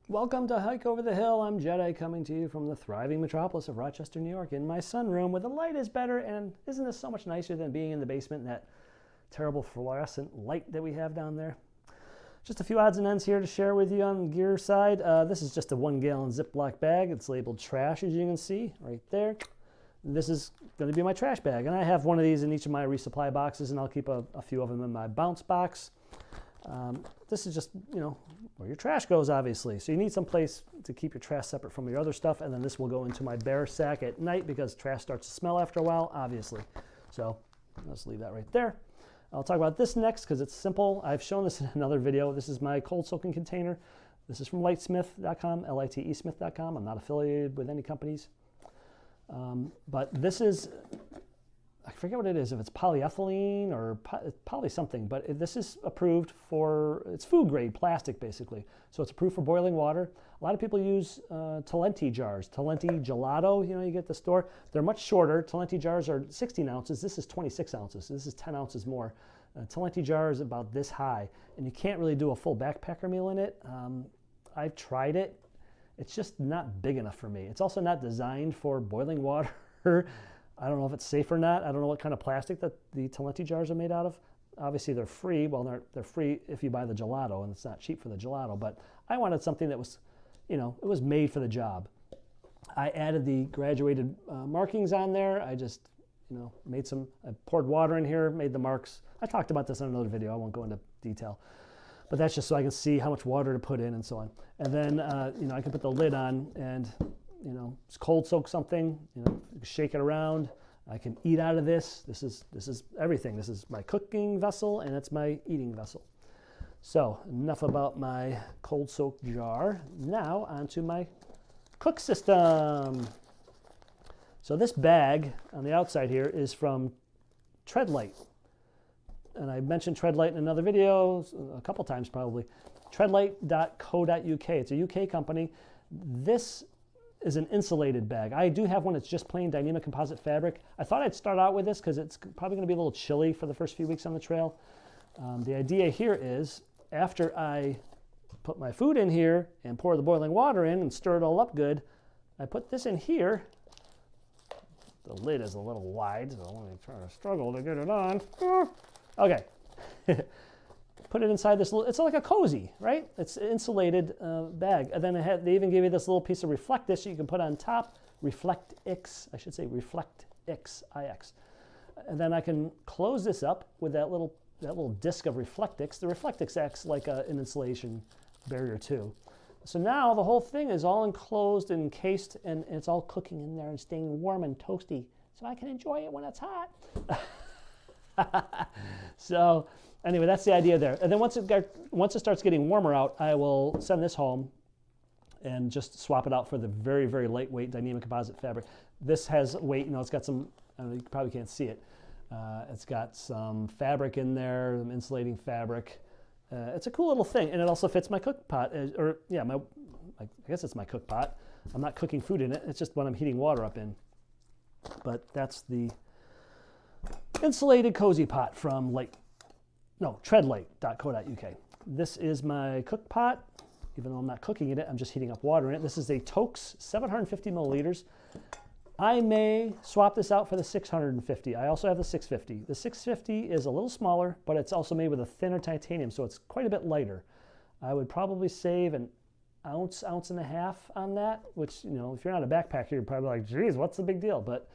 Welcome to Hike Over the Hill. I'm Jedi coming to you from the thriving metropolis of Rochester, New York in my sunroom where the light is better, and isn't this so much nicer than being in the basement in that terrible fluorescent light that we have down there? Just a few odds and ends here to share with you on the gear side. This is just a 1-gallon Ziploc bag. It's labeled trash, as you can see right there. This is going to be my trash bag, and I have one of these in each of my resupply boxes, and I'll keep a few of them in my bounce box. This is just, where your trash goes, obviously. So you need some place to keep your trash separate from your other stuff, and then this will go into my bear sack at night because trash starts to smell after a while, obviously. So let's leave that right there. I'll talk about this next because it's simple. I've shown this in another video. This is my cold soaking container. This is from litesmith.com, litesmith.com. I'm not affiliated with any companies. But this is, I forget what it is, if it's polyethylene or poly something, but this is approved for, it's food grade plastic basically. So it's approved for boiling water. A lot of people use Talenti jars, Talenti gelato, you get at the store. They're much shorter. Talenti jars are 16 ounces. This is 26 ounces. This is 10 ounces more. Talenti jar is about this high, and you can't really do a full backpacker meal in it. I've tried it. It's just not big enough for me. It's also not designed for boiling water. I don't know if it's safe or not. I don't know what kind of plastic that the Talenti jars are made out of. Obviously, they're free. Well, they're free if you buy the gelato, and it's not cheap for the gelato. But I wanted something that was, it was made for the job. I added the graduated markings on there. I just, I poured water in here, made the marks. I talked about this in another video. I won't go into detail. But that's just so I can see how much water to put in and so on. And then, I can put the lid on and, cold soak something, shake it around. I can eat out of this. This is everything. This is my cooking vessel, and it's my eating vessel. So enough about my cold soak jar. Now onto my cook system. So this bag on the outside here is from Treadlight. And I mentioned Treadlight in another video, a couple times probably. Treadlight.co.uk. It's a UK company. This is an insulated bag. I do have one that's just plain dynamic composite fabric. I thought I'd start out with this because it's probably going to be a little chilly for the first few weeks on the trail. The idea here is after I put my food in here and pour the boiling water in and stir it all up good, I put this in here. The lid is a little wide, so let me try to struggle to get it on. Okay. Put it inside this little, it's like a cozy, right? It's an insulated bag. And then they even give you this little piece of Reflectix so you can put on top. Reflectix, I should say Reflectix, IX. And then I can close this up with that little disc of Reflectix. The Reflectix acts like an insulation barrier too. So now the whole thing is all enclosed and encased, and it's all cooking in there and staying warm and toasty, so I can enjoy it when it's hot. So anyway, that's the idea there. And then once it starts getting warmer out, I will send this home and just swap it out for the very, very lightweight dynamic composite fabric. This has weight, it's got some, you probably can't see it. It's got some fabric in there, some insulating fabric. It's a cool little thing, and it also fits my cook pot, I guess it's my cook pot. I'm not cooking food in it. It's just what I'm heating water up in. But that's the insulated cozy pot from Treadlight.co.uk. This is my cook pot. Even though I'm not cooking in it, I'm just heating up water in it. This is a Toaks 750 milliliters. I may swap this out for the 650. I also have the 650. The 650 is a little smaller, but it's also made with a thinner titanium, so it's quite a bit lighter. I would probably save an ounce and a half on that, which, if you're not a backpacker, you're probably like, geez, what's the big deal? But,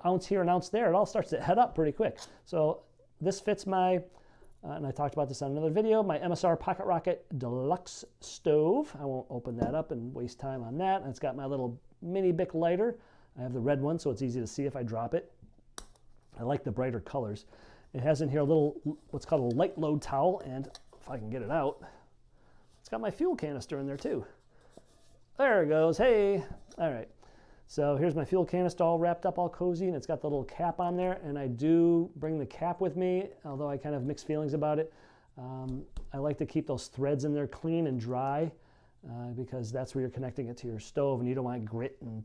ounce here and ounce there, it all starts to head up pretty quick. So this fits my, and I talked about this on another video, my MSR Pocket Rocket Deluxe Stove. I won't open that up and waste time on that. And it's got my little mini Bic lighter. I have the red one, so it's easy to see if I drop it. I like the brighter colors. It has in here a little, what's called a light load towel, and if I can get it out, it's got my fuel canister in there too. There it goes, hey. All right, so here's my fuel canister all wrapped up all cozy, and it's got the little cap on there, and I do bring the cap with me, although I kind of have mixed feelings about it. I like to keep those threads in there clean and dry because that's where you're connecting it to your stove, and you don't want grit and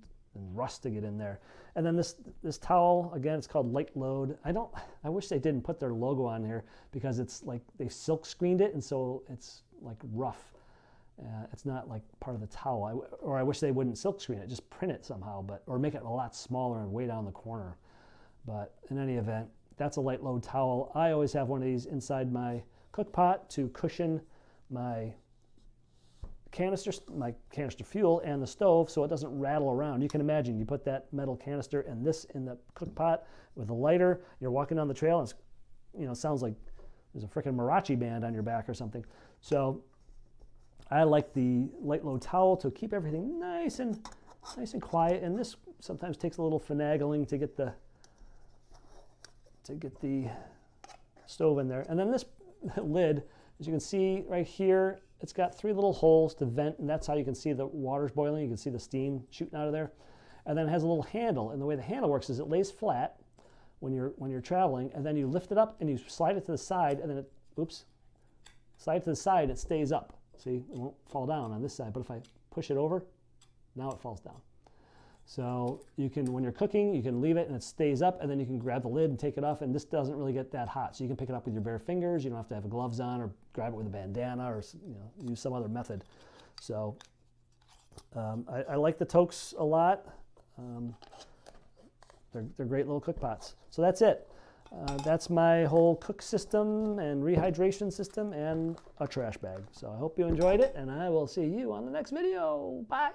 rust to get in there. And then this towel, again, it's called Light Load. I wish they didn't put their logo on here because it's like they silk screened it, and so it's like rough. It's not like part of the towel. Or I wish they wouldn't silk screen it, just print it somehow, or make it a lot smaller and way down the corner. But in any event, that's a light load towel. I always have one of these inside my cook pot to cushion my canister fuel and the stove so it doesn't rattle around. You can imagine you put that metal canister and this in the cook pot with a lighter, you're walking down the trail and it sounds like there's a freaking mariachi band on your back or something. So I like the light load towel to keep everything nice and quiet, and this sometimes takes a little finagling to get the stove in there. And then this lid, as you can see right here, it's got 3 little holes to vent, and that's how you can see the water's boiling. You can see the steam shooting out of there. And then it has a little handle, and the way the handle works is it lays flat when you're traveling, and then you lift it up and you slide it to the side, and then slide it to the side, it stays up. See, it won't fall down on this side, but if I push it over, now it falls down. So you can, when you're cooking, you can leave it and it stays up, and then you can grab the lid and take it off, and this doesn't really get that hot. So you can pick it up with your bare fingers. You don't have to have gloves on or grab it with a bandana or use some other method. So I like the Toques a lot. They're great little cook pots. So that's it. That's my whole cook system and rehydration system and a trash bag. So I hope you enjoyed it, and I will see you on the next video. Bye.